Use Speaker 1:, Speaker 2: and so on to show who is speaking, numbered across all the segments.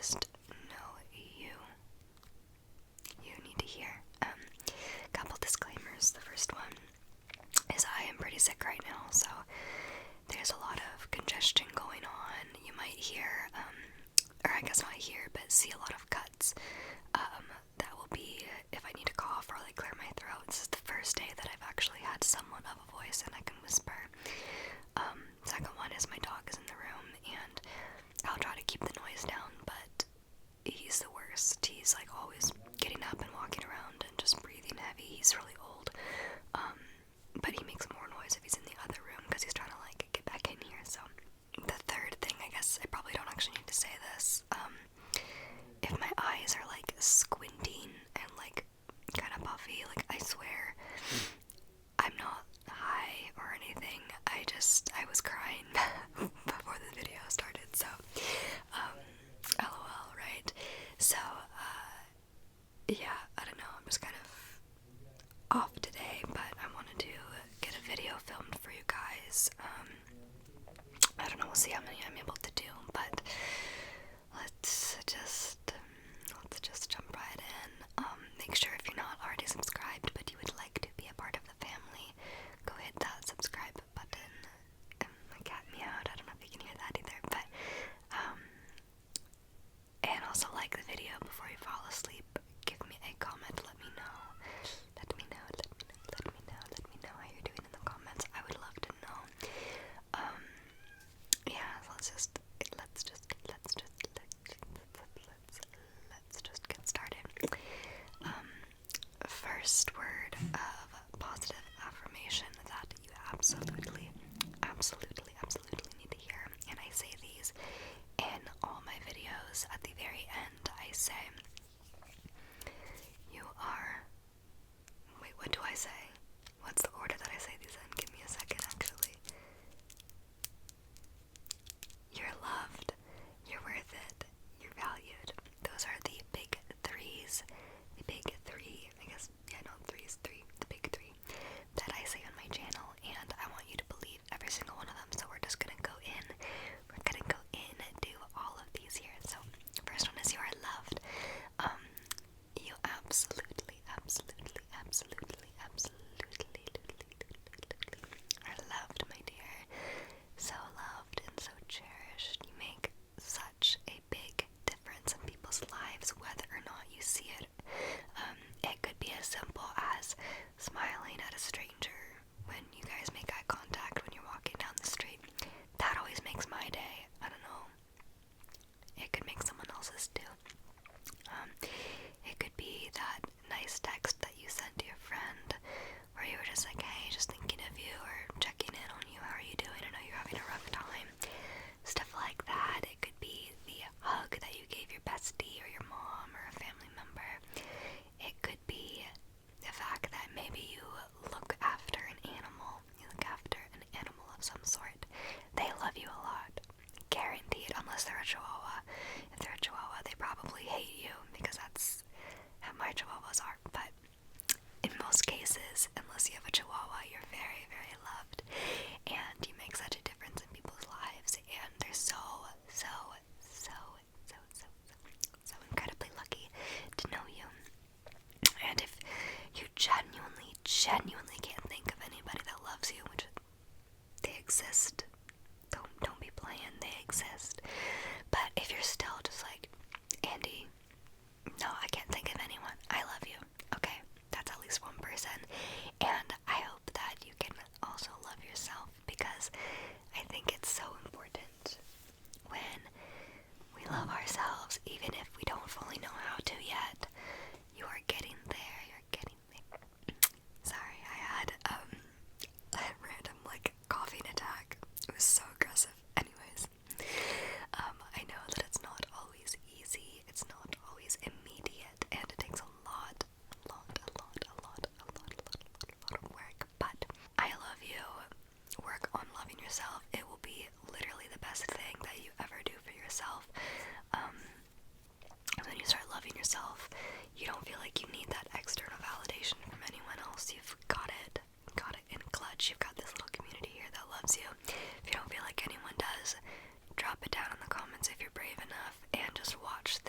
Speaker 1: just know you need to hear. Couple disclaimers. The first one is I am pretty sick right now, so there's a lot of congestion going on. You might hear, or I guess not hear, but see a lot of cuts. That will be if I need to cough or like clear my throat. This is the first day that I've actually had somewhat of a voice and I can whisper. Second one is my dog is in the room and I'll try to keep the noise down, but he's the worst. He's like always getting up and walking around and just breathing heavy. He's really old, but he makes more noise if he's in the other room because he's trying to like get back in here. So the third thing, I guess I probably don't actually need to say this, if my eyes are like squinting and like kind of puffy, like I swear I'm not high or anything. I was crying before the video started, so LOL, right? So yeah, I don't know, I'm just kind of off today, but I wanted to get a video filmed for you guys. I don't know, we'll see how many I'm able to do, but let's just jump right in. Make sure if you're not already subscribed, but you would like to be a part of the family, go hit that subscribe button. My cat meowed, I don't know if you can hear that either, but, and also like the video before you fall asleep. Give me a comment, let me know how you're doing in the comments. I would love to know. Yeah, so let's just get started. First word of positive affirmation that you absolutely need to hear, and I say these in all my videos. At the very end, I say, you are, wait, what do I say? What's the order that I say these in? Give me a second, actually. You're loved, you're worth it, you're valued. Those are the big threes. The big three, I guess, yeah, no, threes, three, the big three that I say on my channel, and I want you to believe every single one of them. So we're just gonna go in, and do all of these here. So, first one is you are loved. You absolutely are loved, my dear. So loved and so cherished. You make such a big difference in people's lives, whether or not you see it. It could be as simple as smiling at a stranger when you guys make eye contact when you're walking down the street. That always makes my day. I don't know. It could make someone else's too. It could be that nice text that you sent to your friend where you were just like, hey, just thinking of you, or checking in on you, how are you doing? I know you're having a rough time. Stuff like that. It could be the hug that you gave your bestie or your mom or a family member. It could be the fact that maybe you look after an animal. You look after an animal of some sort. They love you a lot. Guaranteed, unless they're a chihuahua. If they're a chihuahua, they probably hate you, because that's how my chihuahuas are. But in most cases, unless you have a chihuahua, you're very, very loved. And you make such a difference in people's lives. And they're so incredibly lucky to know you. And if you genuinely can't think of anybody that loves you, which they exist. Don't be playing, they exist. But if you're still just like, Andy, no, I can't think of anyone, I love you. Okay, that's at least one person. And I hope that you can also love yourself, because I think it's so important when we love ourselves, even if we don't fully know how to yet. You are getting there, you're getting there. Sorry, I had a random like coughing attack. It was so aggressive. Anyways, I know that it's not always easy, it's not always immediate, and it takes a lot of work, but I love you. Work on loving yourself. It will be literally the best thing that you ever do for yourself. When you start loving yourself, you don't feel like you need that external validation from anyone else. You've got it in clutch. You've got this little community here that loves you. If you don't feel like anyone does, drop it down in the comments if you're brave enough, and just watch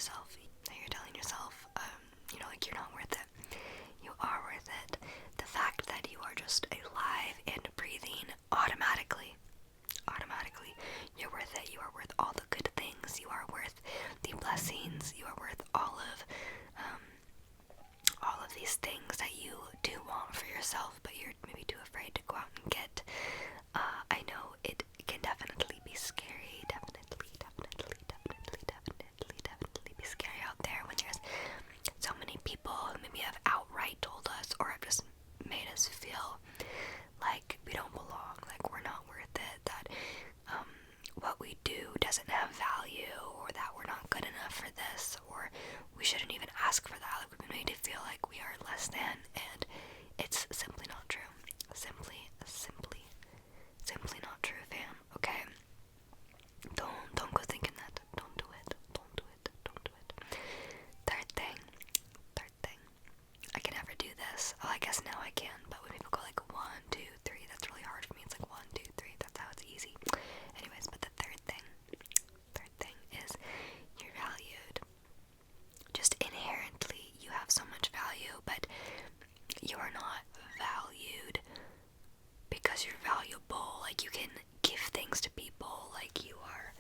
Speaker 1: yourself. That you're telling yourself, like you're not worth it. You are worth it. The fact that you are just alive and breathing automatically, you're worth it. You are worth all the good things. You are worth the blessings. You are worth all of these things that you do want for yourself, but you're maybe too afraid to go out and get. I know it can definitely be scary, definitely be scary out there when there's so many people who maybe have outright told us or have just made us feel like we don't belong, like we're not worth it, that what we do doesn't have value, or that we're not good enough for this, or we shouldn't even ask for that, like we've been made to feel like we are less than, and it's simply not true. Simply not true, fam, okay? Don't go thinking that. Don't do it. Third thing. I can never do this. Well, I guess now I can, but when people go like 1, 2, 3, that's really hard for me. It's like 1, 2, 3, that's how it's easy. Anyways, but the third thing is you're valued. Just inherently, you have so much value, but you are not valued because you're valuable. Like, you can give things to people, like you are,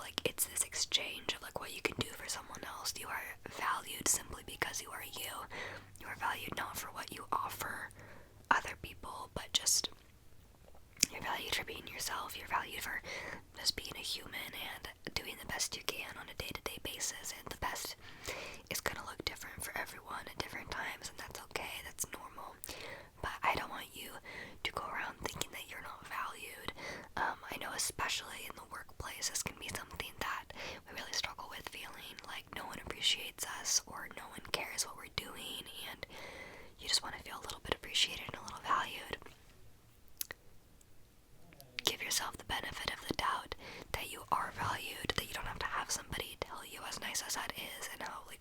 Speaker 1: like it's this exchange of like what you can do for someone else. You are valued simply because you are you. You are valued not for what you offer other people, but just you're valued for being yourself. You're valued for just being a human and doing the best you can on a day-to-day basis, and the best is gonna look different for everyone at different times, and that's okay, that's normal. But I don't want you to go around thinking that you're not valued. I know especially in the workplace, this can be something that we really struggle with, feeling like no one appreciates us or no one cares what we're doing, and you just want to feel a little bit appreciated and a little valued. Give yourself the benefit of the doubt that you are valued, that you don't have to have somebody tell you, as nice as that is and how we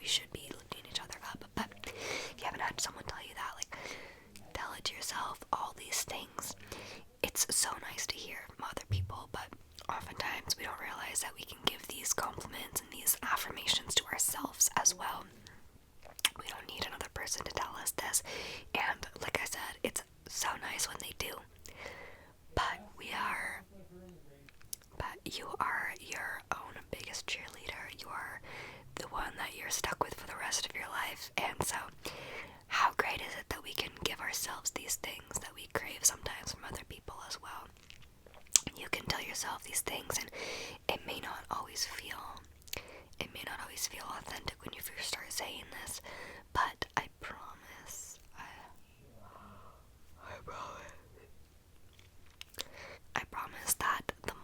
Speaker 1: should be lifting each other up, but if you haven't had someone tell you that, like, tell it to yourself. All these things, it's so nice to hear from other people, but oftentimes we don't realize that we can give these compliments and these affirmations to ourselves as well. We don't need another person to tell us this, and like I said, it's so nice when they do, but you are your own biggest cheerleader. You are the one that you're stuck with for the rest of your life, and so how great is it that we can give ourselves these things that we crave sometimes from other people as well. You can tell yourself these things, and it may not always feel authentic when you first start saying this, but I promise that the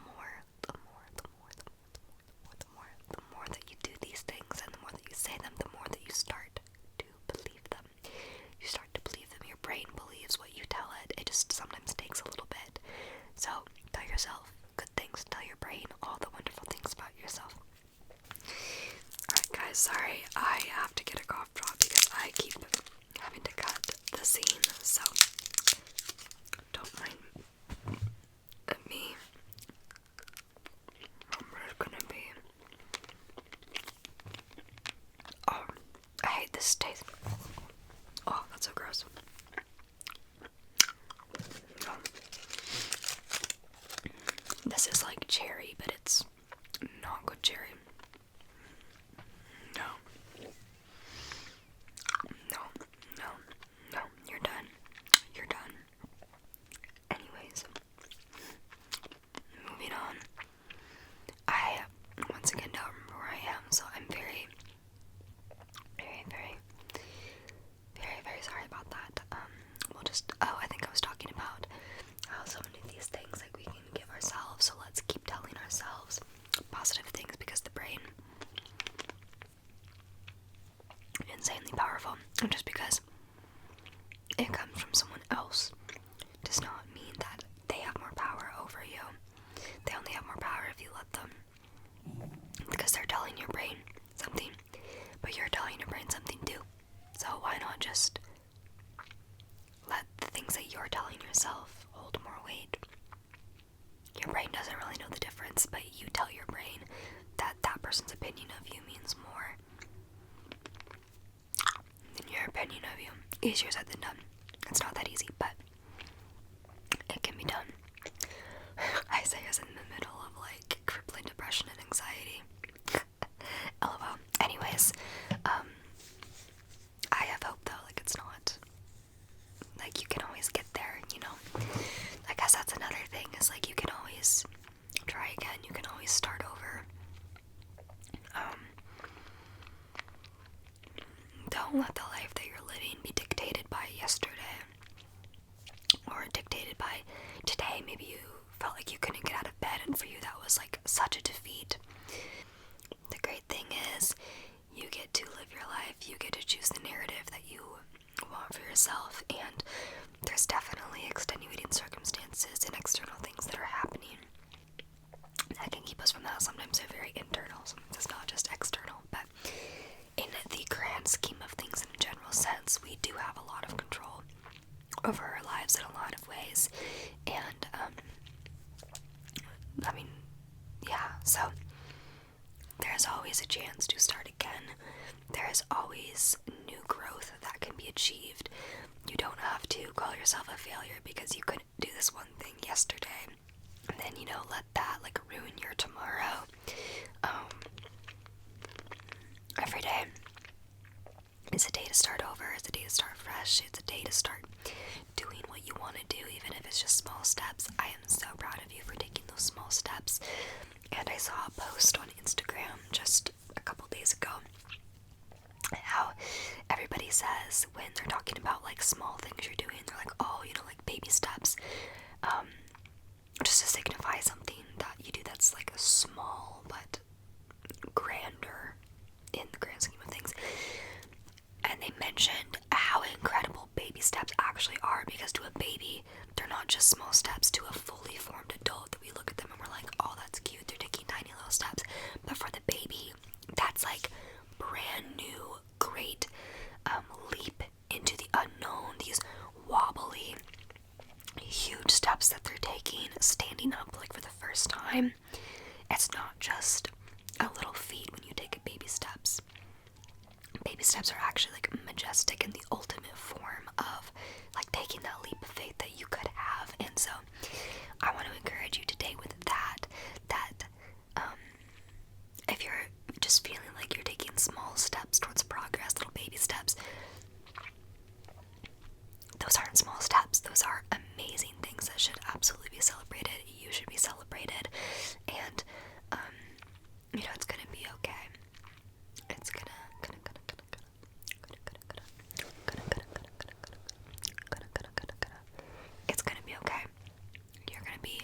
Speaker 1: more that you do these things, and the more that you say them, the more that you start to believe them. You start to believe them. Your brain believes what you tell it. It just sometimes takes a little bit. So tell yourself good things. Tell your brain all the wonderful things about yourself. Alright guys, sorry, I have to get a cough drop because I keep having to cut the scene, so don't mind me. I'm just gonna be... Oh, I hate this taste. Oh, that's so gross. No. This is like cherry, but it's not good cherry. No, you're done. Anyways, moving on. I, once again, don't remember where I am, so I'm very sorry about that. I think I was talking about how so many of these things, like, we can give ourselves, so let's keep telling ourselves positive things, because the brain, insanely powerful, and just because it comes from someone else does not mean that they have more power over you. They only have more power if you let them, because they're telling your brain something, but you're telling your brain something too. So why not just let the things that you're telling yourself hold more weight? Your brain doesn't really know the difference, but you tell your brain that that person's opinion of you means more than your opinion of you. Easier said than done. It's not that easy, but it can be done. I say as in the middle of like crippling depression and anxiety. LOL. Anyways, I have hope though, like it's not, like you can always get there, you know. I guess that's another thing, is like you can always try again, you can always start over. Don't let the life that you're living be dictated by yesterday, or dictated by today. Maybe you felt like you couldn't get out of bed, and for you that was like such a defeat. The great thing is, you get to live your life, you get to choose the narrative that you want for yourself, and there's definitely extenuating circumstances and external things that are happening that can keep us from that. Sometimes they're very internal, sometimes it's not just external, but in the grand scheme of things, in a general sense, we do have a lot of control over our lives in a lot of ways, and I mean, yeah, so there's always a chance to start again. There's always new growth that can be achieved. You don't have to call yourself a failure because you couldn't do this one thing yesterday, and then, you know, let that like ruin your tomorrow. Every day is a day to start over, it's a day to start fresh, it's a day to start doing what you want to do, even if it's just small steps. I am so proud of you for taking those small steps. And I saw a post on Instagram just a couple days ago how everybody says when they're talking about like small things you're doing, they're like, oh, you know, like baby steps, just to signify something that you do that's like a small but grander in the grand scheme of things. And they mentioned how incredible baby steps actually are, because to a baby, they're not just small steps. To a fully formed adult, that we look at them and we're like, oh, that's cute, they're taking tiny little steps. But for the baby, that's like brand new, great leap into the unknown, these wobbly, huge steps that they're taking, standing up like for the first time. It's not just a little feat when you take baby steps. Baby steps are actually like majestic in the ultimate form of like taking that leap of faith that you could have. And so I want to encourage you today with that if you're just feeling like you're taking small steps towards progress, little baby steps, those aren't small steps. Those are amazing things that should absolutely be celebrated. You should be celebrated, and you know, it's gonna be okay. It's gonna it's gonna be okay. You're gonna be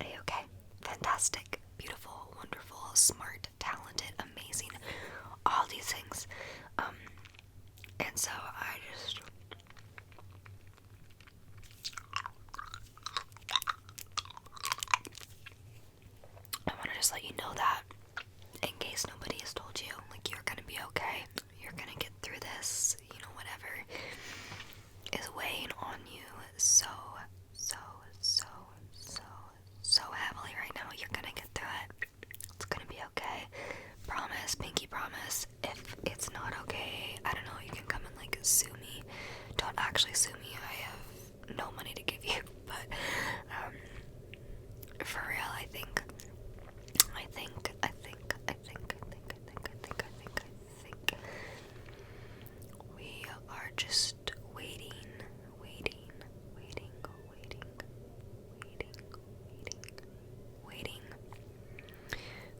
Speaker 1: a-okay. Fantastic, beautiful, wonderful, smart, talented, amazing, all these things. And so I want to just let you know that, in case nobody has told you, like, you're gonna be okay. You're gonna get through this. You know, whatever is weighing on you so heavily right now, you're gonna get through it. It's gonna be okay. Promise, pinky promise. If it's not okay, I don't know, you can come and like sue me. Don't actually sue me. I have no money to give you, but for real, I think we are just waiting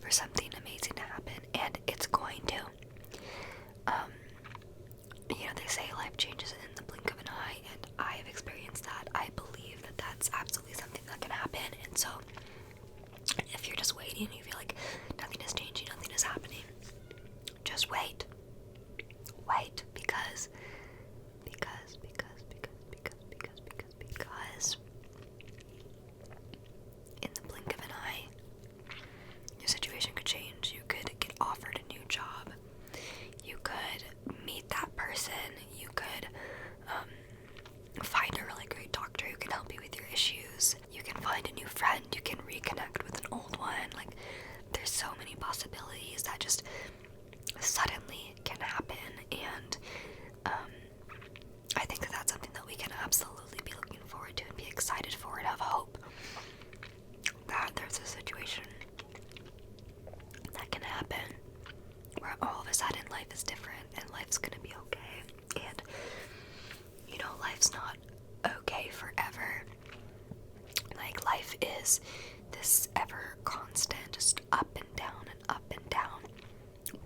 Speaker 1: for something amazing to happen, and it's going to. You know, they say life changes in the blink of an eye, and I have experienced that. I believe that that's absolutely something that can happen. And so if you're just waiting and you feel like nothing is changing, nothing is happening, just wait, because in the blink of an eye, your situation could change. You could get offered a new job, you could meet that person, you could find a really great doctor who can help you with your issues, you can find a new friend, you can reconnect with an old one. Like, there's so many possibilities. excited for and have hope that there's a situation that can happen where all of a sudden life is different and life's gonna be okay. And you know, life's not okay forever. Like, life is this ever constant, just up and down and up and down.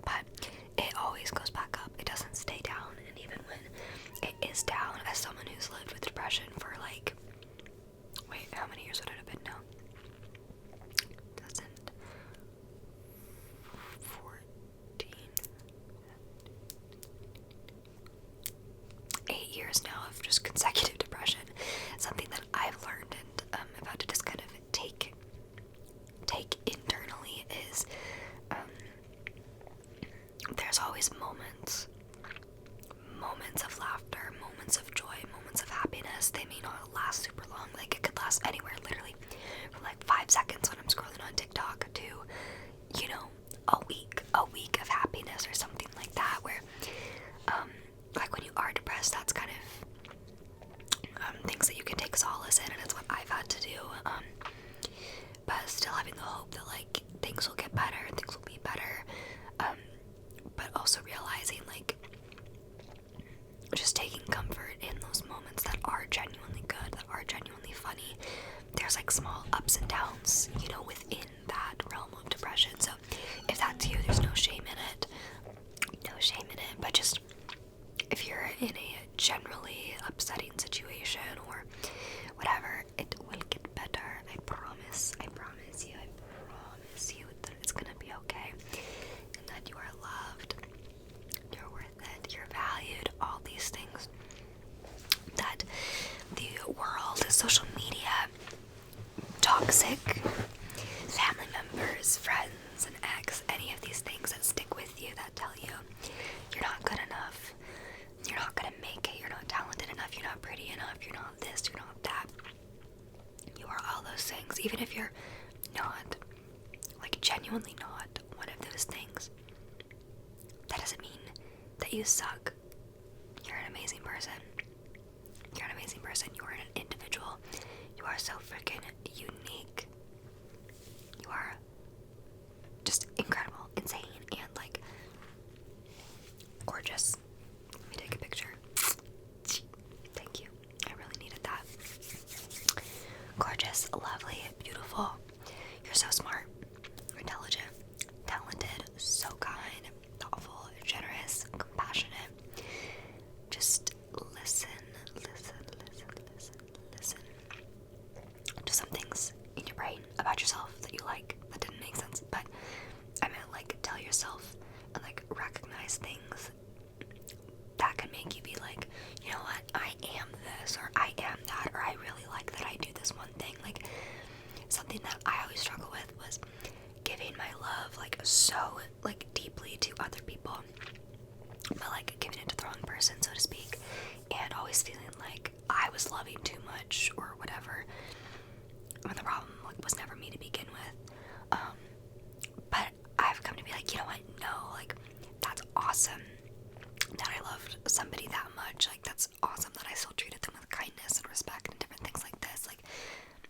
Speaker 1: But it always goes back up. It doesn't stay down. And even when it is down, as someone who's lived with depression for like, wait, how many years would it have been now? 8 years now of just consecutive depression. Something that I've learned and I've had to just kind of take internally is there's always moments of laughter, moments of joy, moments of happiness. They may not last super long. Like, it could last anywhere literally from like 5 seconds when I'm scrolling on TikTok to, you know, a week of happiness or something like that, where like when you are depressed, that's kind of things that you can take solace in, and it's what I've had to do, but still having the hope that like things will get better and things will be better, but also realizing like just taking comfort in those moments that are genuinely good, that are genuinely funny. There's like small ups and downs, you know, within that realm of depression. So if that's you, there's no shame in it, but just if you're in a generally upsetting situation or whatever, it will get better. I promise you that it's gonna be okay, and that you are loved, you're worth it, you're valued, all these things. That the world, social media, toxic family members, friends, and ex, any of these things that stick with you, that tell you you're not good enough, you're not gonna make it, you're not talented enough, you're not pretty enough, you're not this, you're not that. You are all those things. Even if you're not, like genuinely not one of those things, that doesn't mean that you suck. You're an amazing person. You're an amazing person. You are an individual. You are so freaking unique. You are just incredible, insane, and like gorgeous. Let me take a picture. Thank you. I really needed that. Gorgeous, lovely, beautiful. You're so smart, intelligent, talented, so kind, thoughtful, generous, compassionate. Just listen to some things in your brain about yourself that you like. That didn't make sense, but I meant like tell yourself and like recognize things that can make you be like, you know what, I am this, or I am that, or I really like that I do this one thing. Like, something that I always struggle with was giving my love like so like deeply to other people, but like giving it to the wrong person, so to speak, and always feeling like I was loving too much or whatever, when the problem like was never me to begin with. But I've come to be like, you know what, no, like that's awesome that I loved somebody that much. Like, that's awesome that I still treated them with kindness and respect and different things like this. Like,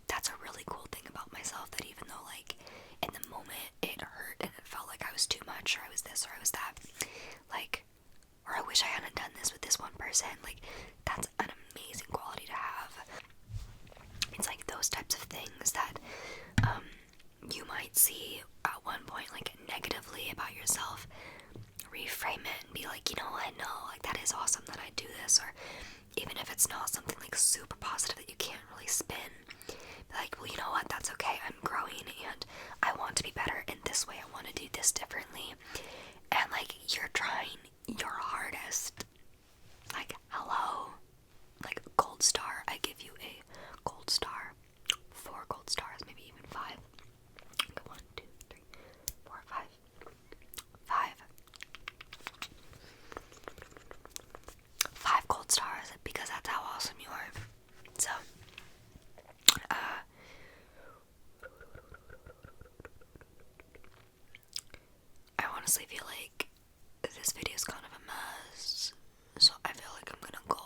Speaker 1: that's a really cool thing about myself, that even though like in the moment it hurt and it felt like I was too much, or I was this or I was that, like, or I wish I hadn't done this with this one person, like that's an amazing quality to have. It's like those types of things that you might see at one point like negatively about yourself, reframe it and be like, you know what, no, like that is awesome that I do this. Or even if it's not something like super positive that you can't really spin, be like, well, you know what, that's okay, I'm growing and I want to be better in this way, I want to do this differently, and like you're trying your hardest. Like, hello, like gold star, I give you a gold star, 4 gold stars, maybe even 5. 1, 2, 3, 4, 5. 5 gold stars, because that's how awesome you are. So, I honestly feel like this video is kind of a mess, so I feel like I'm gonna go